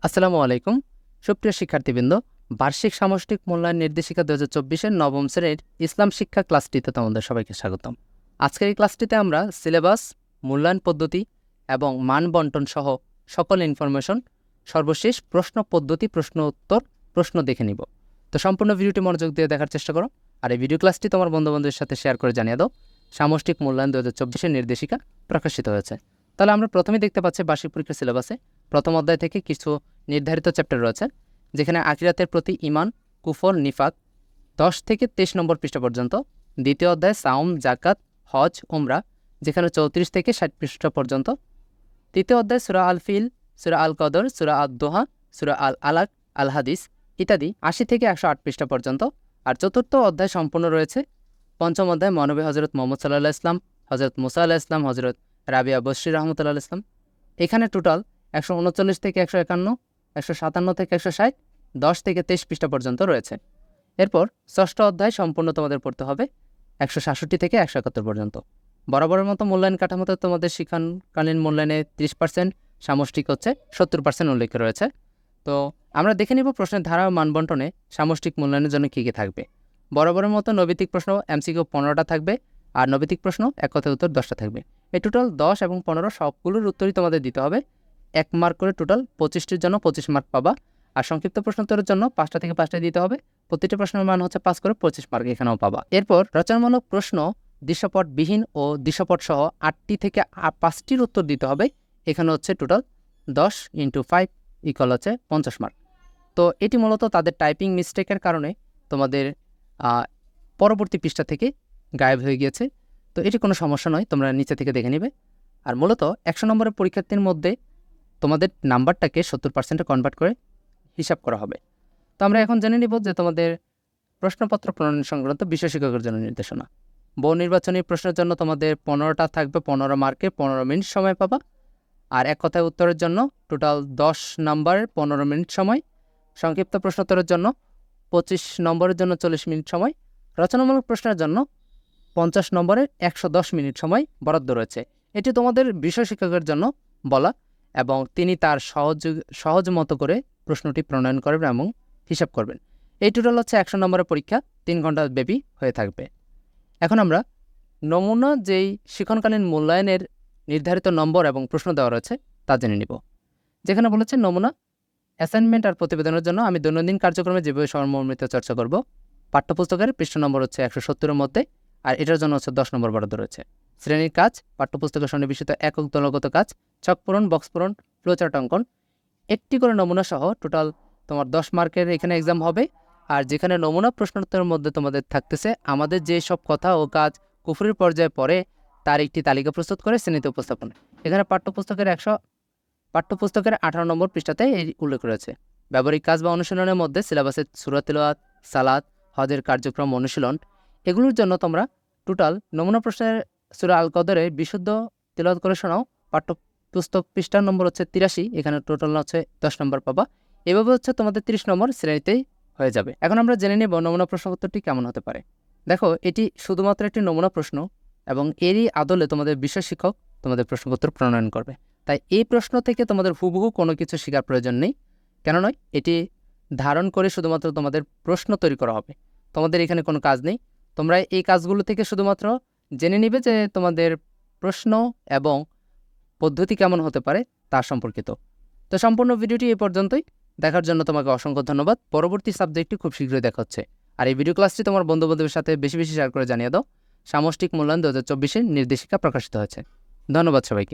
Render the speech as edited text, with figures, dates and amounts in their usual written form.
আসসালামু আলাইকুম সুপ্রিয় শিক্ষার্থীবৃন্দ, বার্ষিক সামষ্টিক মূল্যায়ন নির্দেশিকা 2024-এর নবম শ্রেণীর ইসলাম শিক্ষা ক্লাসটিতে তোমাদের সবাইকে স্বাগতম। আজকের এই ক্লাসটিতে আমরা সিলেবাস, মূল্যায়ন পদ্ধতি এবং মান বন্টন সহ সকল ইনফরমেশন, সর্বশেষ প্রশ্ন পদ্ধতি, প্রশ্ন উত্তর, প্রশ্ন দেখে নিব। তো সম্পূর্ণ ভিডিওটি মনোযোগ দিয়ে দেখার চেষ্টা করো, আর এই ভিডিও ক্লাসটি তোমার বন্ধুবান্ধবের সাথে শেয়ার করে জানিয়ে দাও। সামষ্টিক মূল্যায়ন 2024-এর নির্দেশিকা প্রকাশিত হয়েছে। তাহলে আমরা প্রথমেই দেখতে পাচ্ছি বার্ষিক পরীক্ষার সিলেবাসে প্রথম অধ্যায় থেকে কিছু নির্ধারিত চ্যাপ্টার রয়েছে, যেখানে আখিরাতের প্রতি ঈমান, কুফর, নিফাক 10 থেকে 23 নম্বর পৃষ্ঠা পর্যন্ত। দ্বিতীয় অধ্যায় সাওম, জাকাত, হজ, উমরা, যেখানে 34 থেকে 60 পৃষ্ঠা পর্যন্ত। তৃতীয় অধ্যায় সূরা আল ফিল, সূরা আল কদর, সূরা আদ দোহা, সূরা আল আলাক, আল হাদিস ইত্যাদি 80 থেকে 108 পৃষ্ঠা পর্যন্ত। আর চতুর্থ অধ্যায় সম্পূর্ণ রয়েছে পঞ্চম অধ্যায় মহানবী হজরত মুহাম্মদ সাল্লাল্লাহু আলাইহি ইসলাম, হজরত মুসা আলাইহিস সালাম, হজরত রাবিয়া বশরি রহমতুল্লাহ ইসলাম। এখানে টোটাল 139 থেকে 151, 157 থেকে 160, 10 থেকে 23 পৃষ্ঠা পর্যন্ত রয়েছে। এরপর ষষ্ঠ অধ্যায় সম্পূর্ণ তোমাদের পড়তে হবে 166 থেকে 171 পর্যন্ত। বরাবরের মতো মূল্যায়ন কাঠামোতে তোমাদের শিক্ষণকালীন মূল্যায়নে 30%, সামষ্টিক হচ্ছে 70% উল্লেখ রয়েছে। তো আমরা দেখে নিব প্রশ্নের ধারা ও মানবন্টনে সামষ্টিক মূল্যায়নের জন্য কী কী থাকবে। বরাবরের মতো নৈতিক প্রশ্ন এমসিকিউ 15টা থাকবে, আর নৈতিক প্রশ্ন এক কথায় উত্তর 10টা থাকবে। এই টোটাল 10 এবং 15 সবগুলোর উত্তরই তোমাদের দিতে হবে। 1 মার্ক করে টোটাল 25টির জন্য 25 মার্ক পাবা। আর সংক্ষিপ্ত প্রশ্নোত্তরের জন্য 5টা থেকে 5টাই দিতে হবে। প্রতিটি প্রশ্নের মান হচ্ছে 5 করে 25 মার্ক এখানেও পাবা। এরপর রচনামূলক প্রশ্ন দৃশ্যপটবিহীন ও দৃশ্যপট সহ 8টি থেকে 5টির উত্তর দিতে হবে। এখানে হচ্ছে টোটাল 10 × 5 ইকুয়াল হচ্ছে 50 মার্ক। তো এটি মূলত তাদের টাইপিং মিস্টেকের কারণে তোমাদের পরবর্তী পৃষ্ঠা থেকে গায়েব হয়ে গিয়েছে। তো এটি কোনো সমস্যা নয়, তোমরা নিচে থেকে দেখে নেবে। আর মূলত 100 নম্বরের পরীক্ষার্থীর মধ্যে তোমাদের নাম্বারটাকে 70%-এ কনভার্ট করে হিসাব করা হবে। তো আমরা এখন জেনে নিব যে তোমাদের প্রশ্নপত্র প্রণয়ন সংক্রান্ত বিষয় শিক্ষকের জন্য নির্দেশনা। বহু নির্বাচনী প্রশ্নের জন্য তোমাদের 15টা থাকবে, 15 মার্কে 15 মিনিট সময় পাবা। আর এক কথায় উত্তরের জন্য টোটাল 10 নম্বরের 15 মিনিট সময়। সংক্ষিপ্ত প্রশ্নোত্তরের জন্য 25 নম্বরের জন্য 40 মিনিট সময়। রচনামূলক প্রশ্নের জন্য 50 নম্বরের 110 মিনিট সময় বরাদ্দ রয়েছে। এটি তোমাদের বিষয় শিক্ষকের জন্য বলা, এবং তিনি তার সহজ মতো করে প্রশ্নটি প্রণয়ন করবেন এবং হিসাব করবেন। এই টোটাল হচ্ছে 100 নম্বরের পরীক্ষা, 3 ঘন্টা ব্যাপী হয়ে থাকবে। এখন আমরা নমুনা যেই শিক্ষণকালীন মূল্যায়নের নির্ধারিত নম্বর এবং প্রশ্ন দেওয়া রয়েছে তা জেনে নিব। যেখানে বলেছে নমুনা অ্যাসাইনমেন্ট আর প্রতিবেদনের জন্য আমি দৈনন্দিন কার্যক্রমে যেভাবে সমন্বিত চর্চা করব। পাঠ্যপুস্তকের পৃষ্ঠা নম্বর হচ্ছে 170-এর মধ্যে, আর এটার জন্য হচ্ছে 10 নম্বর বরাদ্দ রয়েছে। শ্রেণীর কাজ পাঠ্যপুস্তকের সন্নিবেশিত একক দলগত কাজ, ছক পূরণ, বক্স পূরণ, ফ্লোচার্ট অঙ্কন, একটি করে নমুনা সহ টোটাল তোমার 10 মার্কের এখানে এক্সাম হবে। আর যেখানে নমুনা প্রশ্নোত্তরের মধ্যে তোমাদের থাকতেছে আমাদের যে সব কথা ও কাজ কুফরির পর্যায়ে পড়ে তার একটি তালিকা প্রস্তুত করে শ্রেণীতে উপস্থাপন। এখানে পাঠ্যপুস্তকের 18 নম্বর পৃষ্ঠাতে এই উল্লেখ রয়েছে। ব্যবহারিক কাজ বা অনুশীলনের মধ্যে সিলেবাসের সূরা তিলাওয়াত, সালাত, হজের কার্যক্রম অনুশীলন, এগুলোর জন্য তোমরা টোটাল নমুনা প্রশ্নের সূরা আল কদরে বিশুদ্ধ তিলাওয়াত করে শোনাও। পাঠ্যপুস্তক পৃষ্ঠার নম্বর হচ্ছে 83, এখানে টোটাল হচ্ছে 10 নম্বর পাবা। এভাবে হচ্ছে তোমাদের 30 নম্বর শ্রেণীতেই হয়ে যাবে। এখন আমরা জেনে নেব নমুনা প্রশ্নপত্রটি কেমন হতে পারে। দেখো, এটি শুধুমাত্র একটি নমুনা প্রশ্ন এবং এরই আদলে তোমাদের বিষয় শিক্ষক তোমাদের প্রশ্নপত্র প্রণয়ন করবে। তাই এই প্রশ্ন থেকে তোমাদের হুবহু কোনো কিছু শেখার প্রয়োজন নেই। কেন নয়, এটি ধারণ করে শুধুমাত্র তোমাদের প্রশ্ন তৈরি করা হবে। তোমাদের এখানে কোনো কাজ নেই। তোমরা এই কাজগুলো থেকে শুধুমাত্র জেনে নিবে যে তোমাদের প্রশ্ন এবং পদ্ধতি কেমন হতে পারে তা সম্পর্কিত। তো সম্পূর্ণ ভিডিওটি এই পর্যন্তই। দেখার জন্য তোমাকে অসংখ্য ধন্যবাদ। পরবর্তী সাবজেক্টটি খুব শীঘ্রই দেখা হচ্ছে। আর এই ভিডিও ক্লাসটি তোমার বন্ধুবান্ধবের সাথে বেশি বেশি শেয়ার করে জানিয়ে দাও। সামষ্টিক মূল্যায়ন 2024-এর নির্দেশিকা প্রকাশিত হয়েছে। ধন্যবাদ সবাইকে।